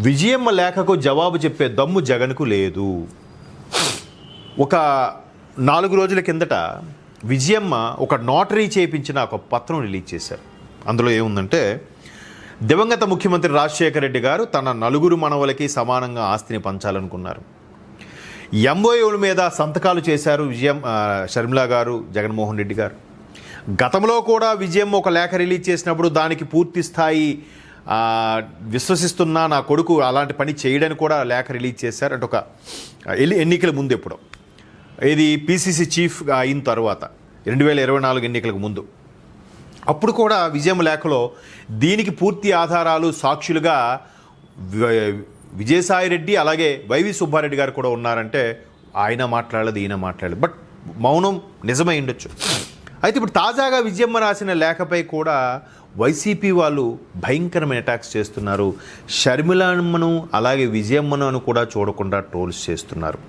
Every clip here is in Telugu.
విజయమ్మ లేఖకు జవాబు చెప్పే దమ్ము జగన్కు లేదు. ఒక 4 రోజుల కిందట విజయమ్మ ఒక నోటరీ చేయించిన ఒక పత్రం రిలీజ్ చేశారు. అందులో ఏముందంటే, దివంగత ముఖ్యమంత్రి రాజశేఖర రెడ్డి గారు తన 4 మనవలకి సమానంగా ఆస్తిని పంచాలనుకున్నారు. ఎంఓఏల మీద సంతకాలు చేశారు షర్మిల గారు, జగన్మోహన్ రెడ్డి గారు. గతంలో కూడా విజయమ్మ ఒక లేఖ రిలీజ్ చేసినప్పుడు దానికి పూర్తి స్థాయి విశ్వసిస్తున్నా నా కొడుకు అలాంటి పని చేయడానికి కూడా లేఖ రిలీజ్ చేశారు. అంటే ఒక ఎన్నికల ముందు ఎప్పుడో, ఇది పిసిసి చీఫ్గా అయిన తర్వాత 2024 ఎన్నికలకు ముందు, అప్పుడు కూడా విజయమ్మ లేఖలో దీనికి పూర్తి ఆధారాలు సాక్షులుగా విజయసాయిరెడ్డి అలాగే వైవి సుబ్బారెడ్డి గారు కూడా ఉన్నారంటే ఆయన మాట్లాడలేదు, ఈయన మాట్లాడలేదు. బట్ మౌనం నిజమై ఉండొచ్చు. అయితే ఇప్పుడు తాజాగా విజయమ్మ రాసిన లేఖపై కూడా వైసీపీ వాళ్ళు భయంకరమైన అటాక్స్ చేస్తున్నారు. షర్మిలమ్మను అలాగే విజయమ్మను కూడా చూడకుండా ట్రోల్స్ చేస్తున్నారు.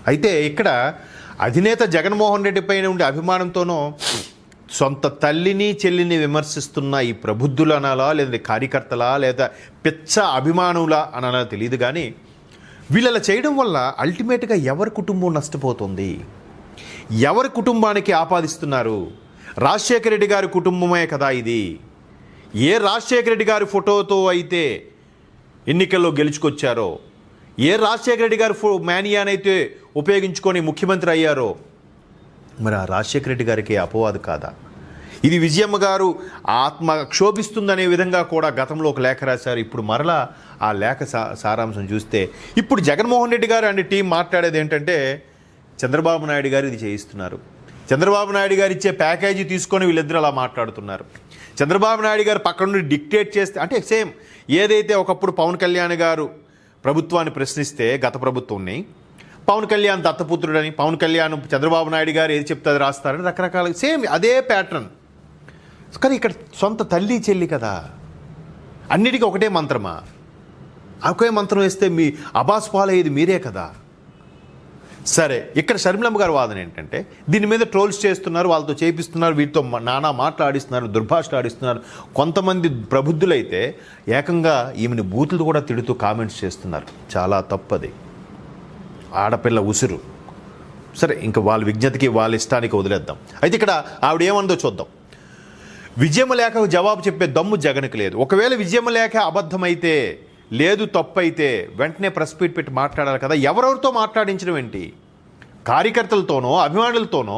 అయితే ఇక్కడ అధినేత జగన్మోహన్ రెడ్డి పైన ఉండే అభిమానంతోనో సొంత తల్లిని చెల్లిని విమర్శిస్తున్న ఈ ప్రబుద్ధులు అనాలా, లేదా కార్యకర్తలా, లేదా పిచ్చ అభిమానులా అనాలా తెలియదు. కానీ వీళ్ళలా చేయడం వల్ల అల్టిమేట్గా ఎవరి కుటుంబం నష్టపోతుంది, ఎవరి కుటుంబానికి ఆపాదిస్తున్నారు? రాజశేఖర రెడ్డి గారి కుటుంబమే కదా ఇది. ఏ రాజశేఖర రెడ్డి గారి ఫోటోతో అయితే ఎన్నికల్లో గెలుచుకొచ్చారో, ఏ రాజశేఖర రెడ్డి గారి మేనియానైతే ఉపయోగించుకొని ముఖ్యమంత్రి అయ్యారో, మరి ఆ రాజశేఖర రెడ్డి గారికి అపవాదు కాదా? ఇది విజయమ్మ గారు ఆత్మ క్షోభిస్తుందనే విధంగా కూడా గతంలో ఒక లేఖ రాశారు. ఇప్పుడు మరలా ఆ లేఖ సారాంశం చూస్తే ఇప్పుడు జగన్మోహన్ రెడ్డి గారు అండ్ టీం మాట్లాడేది ఏంటంటే, చంద్రబాబు నాయుడు గారు ఇది చేయిస్తున్నారు, చంద్రబాబు నాయుడు గారు ఇచ్చే ప్యాకేజీ తీసుకొని వీళ్ళిద్దరు అలా మాట్లాడుతున్నారు. చంద్రబాబు నాయుడు గారు పక్కన నుండి డిక్టేట్ చేస్తే, అంటే సేమ్ ఏదైతే ఒకప్పుడు పవన్ కళ్యాణ్ గారు ప్రభుత్వాన్ని ప్రశ్నిస్తే గత ప్రభుత్వాన్ని, పవన్ కళ్యాణ్ దత్తపుత్రుడని, పవన్ కళ్యాణ్ చంద్రబాబు నాయుడు గారు ఏది చెప్తే అది రాస్తారని రకరకాల సేమ్ అదే ప్యాటర్న్. కానీ ఇక్కడ సొంత తల్లి చెల్లి కదా, అన్నిటికీ ఒకటే మంత్రమా? ఒకే మంత్రం వేస్తే మీ అబాస్ పాలయ్యేది మీరే కదా. సరే, ఇక్కడ షర్మిలమ్మ గారి వాదన ఏంటంటే, దీని మీద ట్రోల్స్ చేస్తున్నారు, వాళ్ళతో చేపిస్తున్నారు, వీటితో నానా మాట్లాడిస్తున్నారు, దుర్భాషలు ఆడిస్తున్నారు. కొంతమంది ప్రబుద్ధులైతే ఏకంగా ఈమెని బూతులు కూడా తిడుతూ కామెంట్స్ చేస్తున్నారు. చాలా తప్పది, ఆడపిల్ల ఉసురు. సరే, ఇంకా వాళ్ళ విజ్ఞతకి వాళ్ళ ఇష్టానికి వదిలేద్దాం. అయితే ఇక్కడ ఆవిడ ఏమందో చూద్దాం. విజయమ్మ లేఖకు జవాబు చెప్పే దమ్ము జగన్కి లేదు. ఒకవేళ విజయమ్మ లేఖ అబద్ధమైతే, లేదు తప్పైతే వెంటనే ప్రెస్ మీట్ పెట్టి మాట్లాడాలి కదా. ఎవరెవరితో మాట్లాడించడం ఏంటి? కార్యకర్తలతోనో, అభిమానులతోనో,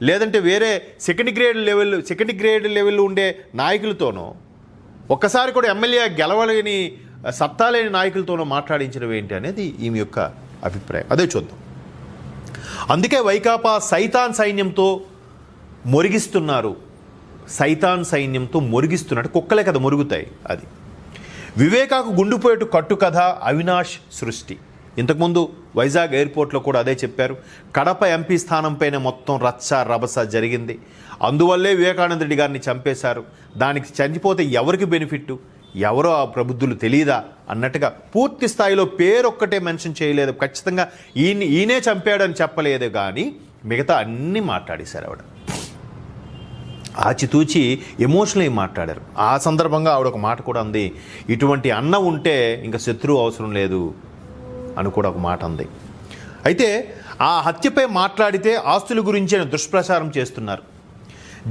లేదంటే వేరే సెకండ్ గ్రేడ్ లెవెల్ ఉండే నాయకులతోనో, ఒక్కసారి కూడా ఎమ్మెల్యే గెలవలేని సత్తా లేని నాయకులతోనో మాట్లాడించడం ఏంటి అనేది ఈమె యొక్క అభిప్రాయం. అదే చూద్దాం. అందుకే వైకాపా సైతాన్ సైన్యంతో మొరిగిస్తున్నారు. సైతాన్ సైన్యంతో మొరిగిస్తున్నట్టు కుక్కలే కదా మొరుగుతాయి. అది వివేకాకు గుండుపోయేటు కట్టు కథ అవినాష్ సృష్టి. ఇంతకుముందు వైజాగ్ ఎయిర్పోర్ట్లో కూడా అదే చెప్పారు. కడప ఎంపీ స్థానంపైన మొత్తం రచ్చ రభస జరిగింది. అందువల్లే వివేకానంద రెడ్డి గారిని చంపేశారు. దానికి చనిపోతే ఎవరికి బెనిఫిట్, ఎవరో ఆ ప్రబుద్ధులు తెలియదా అన్నట్టుగా పూర్తి స్థాయిలో పేరొక్కటే మెన్షన్ చేయలేదు. ఖచ్చితంగా ఈయనే చంపాడని చెప్పలేదు, కానీ మిగతా అన్నీ మాట్లాడేశారు. ఆవిడ ఆచితూచి ఎమోషనల్ మాట్లాడారు. ఆ సందర్భంగా ఆవిడ ఒక మాట కూడా అంది, ఇటువంటి అన్న ఉంటే ఇంకా శత్రువు అవసరం లేదు అని కూడా ఒక మాట అంది. అయితే ఆ హత్యపై మాట్లాడితే ఆస్తుల గురించి దుష్ప్రచారం చేస్తున్నారు.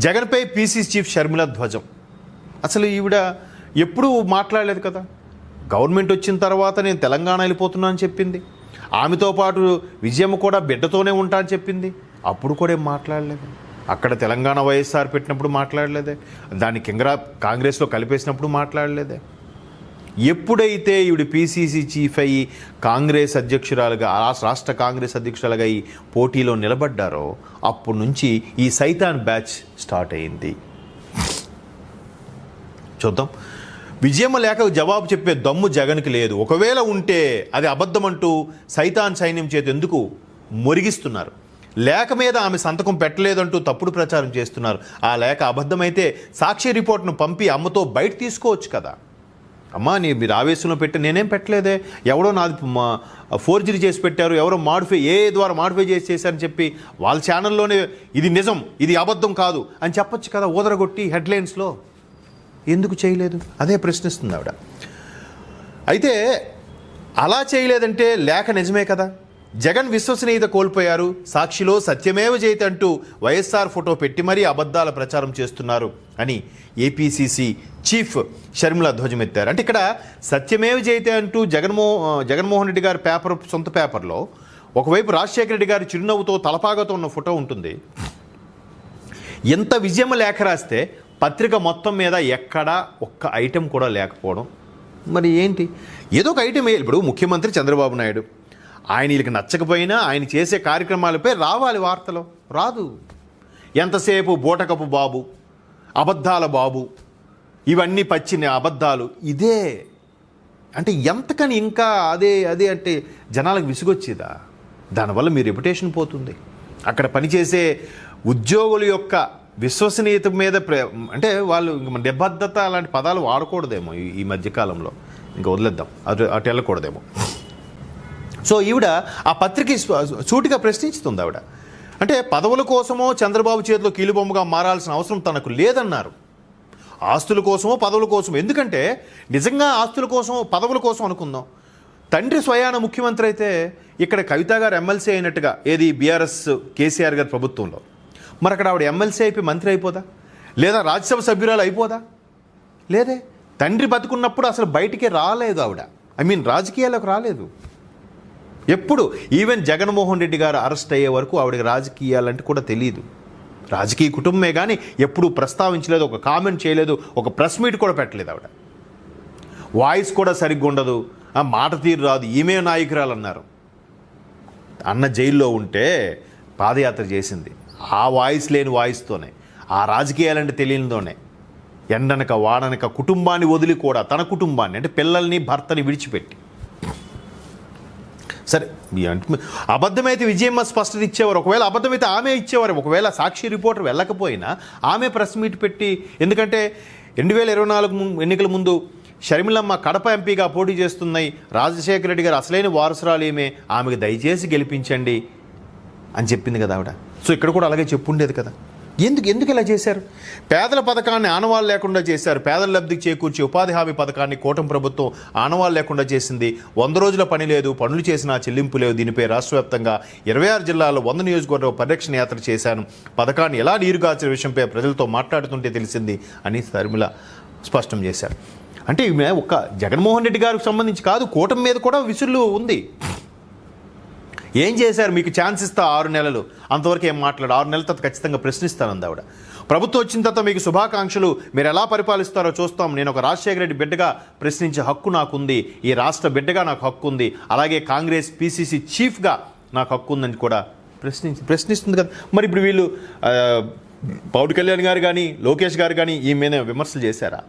జగన్పై పీసీసీ చీఫ్ షర్మిల ధ్వజం. అసలు ఈవిడ ఎప్పుడూ మాట్లాడలేదు కదా. గవర్నమెంట్ వచ్చిన తర్వాత నేను తెలంగాణ వెళ్ళిపోతున్నా అని చెప్పింది. ఆమెతో పాటు విజయమ్మ కూడా బిడ్డతోనే ఉంటా అని చెప్పింది. అప్పుడు కూడా ఏం మాట్లాడలేదు. అక్కడ తెలంగాణ వైఎస్ఆర్ పెట్టినప్పుడు మాట్లాడలేదే, దాన్ని కాంగ్రెస్లో కలిపేసినప్పుడు మాట్లాడలేదే. ఎప్పుడైతే ఈవిడ పీసీసీ చీఫ్ అయ్యి కాంగ్రెస్ అధ్యక్షురాలుగా, రాష్ట్ర కాంగ్రెస్ అధ్యక్షురాలుగా ఈ పోటీలో నిలబడ్డారో అప్పటి నుంచి ఈ సైతాన్ బ్యాచ్ స్టార్ట్ అయింది. చూద్దాం. విజయమ్మ లేఖకు జవాబు చెప్పే దమ్ము జగన్కి లేదు. ఒకవేళ ఉంటే అది అబద్ధమంటూ సైతాన్ సైన్యం చేతి ఎందుకు మొరిగిస్తున్నారు. లేఖ మీద ఆమె సంతకం పెట్టలేదంటూ తప్పుడు ప్రచారం చేస్తున్నారు. ఆ లేఖ అబద్ధమైతే సాక్షి రిపోర్ట్ను పంపి అమ్మతో బయట తీసుకోవచ్చు కదా. అమ్మా మీరు ఆవేశంలో పెట్టి నేనేం పెట్టలేదే, ఎవడో నాది ఫోర్జరీ చేసి పెట్టారు, ఎవరో ఏ ద్వారా మాడిఫై చేశారని చెప్పి వాళ్ళ ఛానల్లోనే ఇది నిజం, ఇది అబద్ధం కాదు అని చెప్పొచ్చు కదా ఊదరగొట్టి హెడ్లైన్స్లో. ఎందుకు చేయలేదు? అదే ప్రశ్నిస్తుంది ఆవిడ. అయితే అలా చేయలేదంటే లేఖ నిజమే కదా. జగన్ విశ్వసనీయత కోల్పోయారు, సాక్షిలో సత్యమేవ జయతే అంటూ వైఎస్ఆర్ ఫోటో పెట్టి మరీ అబద్ధాల ప్రచారం చేస్తున్నారు అని ఏపీసీసీ చీఫ్ షర్మిల ధ్వజమెత్తారు. అంటే ఇక్కడ సత్యమేవ జయతే అంటూ జగన్మోహన్ రెడ్డి గారి సొంత పేపర్లో ఒకవైపు రాజశేఖర రెడ్డి గారి చిరునవ్వుతో తలపాగతో ఉన్న ఫోటో ఉంటుంది. ఎంత విజయమ లేఖ రాస్తే పత్రిక మొత్తం మీద ఎక్కడా ఒక్క ఐటెం కూడా లేకపోవడం మరి ఏంటి? ఏదో ఒక ఐటెం ఇప్పుడు ముఖ్యమంత్రి చంద్రబాబు నాయుడు, ఆయన వీళ్ళకి నచ్చకపోయినా ఆయన చేసే కార్యక్రమాలపై రావాలి వార్తలు, రాదు. ఎంతసేపు బూటకపు బాబు, అబద్ధాల బాబు, ఇవన్నీ పచ్చిన అబద్ధాలు, ఇదే అంటే ఎంతకని ఇంకా అదే అదే అంటే జనాలకు విసుగొచ్చేదా? దానివల్ల మీ రెప్యుటేషన్ పోతుంది. అక్కడ పనిచేసే ఉద్యోగుల యొక్క విశ్వసనీయత మీద అంటే వాళ్ళు నిబద్ధత అలాంటి పదాలు వాడకూడదేమో ఈ మధ్యకాలంలో, ఇంకా వదిలేద్దాం, అటు వెళ్ళకూడదేమో. సో ఈవిడ ఆ పత్రిక సూటిగా ప్రశ్నిస్తుంది. ఆవిడ అంటే పదవుల కోసమో చంద్రబాబు చేతిలో కీలుబొమ్మగా మారాల్సిన అవసరం తనకు లేదన్నారు. ఆస్తుల కోసమో పదవుల కోసమో, ఎందుకంటే నిజంగా ఆస్తుల కోసం పదవుల కోసం అనుకుందాం, తండ్రి స్వయాన ముఖ్యమంత్రి అయితే ఇక్కడ కవిత గారు ఎమ్మెల్సీ అయినట్టుగా ఏది బీఆర్ఎస్ కేసీఆర్ గారి ప్రభుత్వంలో, మరి అక్కడ ఆవిడ ఎమ్మెల్సీ అయిపోయి మంత్రి అయిపోదా? లేదా రాజ్యసభ సభ్యురాలు అయిపోదా? లేదే. తండ్రి బతుకున్నప్పుడు అసలు బయటికి రాలేదు ఆవిడ, రాజకీయాలకు రాలేదు ఎప్పుడు. ఈవెన్ జగన్మోహన్ రెడ్డి గారు అరెస్ట్ అయ్యే వరకు ఆవిడకి రాజకీయాలంటే కూడా తెలియదు. రాజకీయ కుటుంబమే కానీ ఎప్పుడూ ప్రస్తావించలేదు, ఒక కామెంట్ చేయలేదు, ఒక ప్రెస్ మీట్ కూడా పెట్టలేదు ఆవిడ. వాయిస్ కూడా సరిగ్గా ఉండదు, మాట తీరు రాదు, ఈమె నాయకురాలు అన్నారు. అన్న జైల్లో ఉంటే పాదయాత్ర చేసింది ఆ వాయిస్ లేని వాయిస్తోనే, ఆ రాజకీయాలంటే తెలియనితోనే. ఎండనక వాడనక కుటుంబాన్ని వదిలి కూడా, తన కుటుంబాన్ని అంటే పిల్లల్ని భర్తని విడిచిపెట్టి. సరే, అబద్ధమైతే విజయమ్మ స్పష్టత ఇచ్చేవారు, ఒకవేళ అబద్ధమైతే ఆమె ఇచ్చేవారు, ఒకవేళ సాక్షి రిపోర్టర్ వెళ్ళకపోయినా ఆమె ప్రెస్ మీట్ పెట్టి. ఎందుకంటే 2024 ఎన్నికల ముందు షర్మిలమ్మ కడప ఎంపీగా పోటీ చేస్తున్నాయి, రాజశేఖర రెడ్డి గారు అసలైన వారసురాలు ఆమెకు దయచేసి గెలిపించండి అని చెప్పింది కదా ఆవిడ. సో ఇక్కడ కూడా అలాగే చెప్పుండేది కదా. ఎందుకు ఇలా చేశారు? పేదల పథకాన్ని ఆనవాళ్ళు లేకుండా చేశారు. పేదల లబ్ధికి చేకూర్చి ఉపాధి హామీ పథకాన్ని కూటమి ప్రభుత్వం ఆనవాళ్ళు లేకుండా చేసింది. 100 రోజుల పని లేదు, పనులు చేసినా చెల్లింపు లేవు. దీనిపై రాష్ట్ర వ్యాప్తంగా 26 జిల్లాల్లో 100 నియోజకవర్గ పరిరక్షణ యాత్ర చేశాను. పథకాన్ని ఎలా నీరుగార్చిన విషయంపై ప్రజలతో మాట్లాడుతుంటే తెలిసింది అని షర్మిల స్పష్టం చేశారు. అంటే ఈమె ఒక్క జగన్మోహన్ రెడ్డి గారికి సంబంధించి కాదు, కూటమి మీద కూడా విసులు ఉంది. ఏం చేశారు? మీకు ఛాన్స్ ఇస్తా 6 నెలలు, అంతవరకు ఏం మాట్లాడు, 6 నెలల తర్వాత ఖచ్చితంగా ప్రశ్నిస్తానంది ఆవిడ. ప్రభుత్వం వచ్చిన తర్వాత మీకు శుభాకాంక్షలు, మీరు ఎలా పరిపాలిస్తారో చూస్తాం. నేను ఒక రాజశేఖర రెడ్డి బిడ్డగా ప్రశ్నించే హక్కు నాకుంది, ఈ రాష్ట్ర బిడ్డగా నాకు హక్కు ఉంది, అలాగే కాంగ్రెస్ పీసీసీ చీఫ్గా నాకు హక్కు ఉందని కూడా ప్రశ్నిస్తుంది కదా. మరి ఇప్పుడు వీళ్ళు పవన్ కళ్యాణ్ గారు కానీ లోకేష్ గారు కానీ ఈ మీద విమర్శలు చేశారా?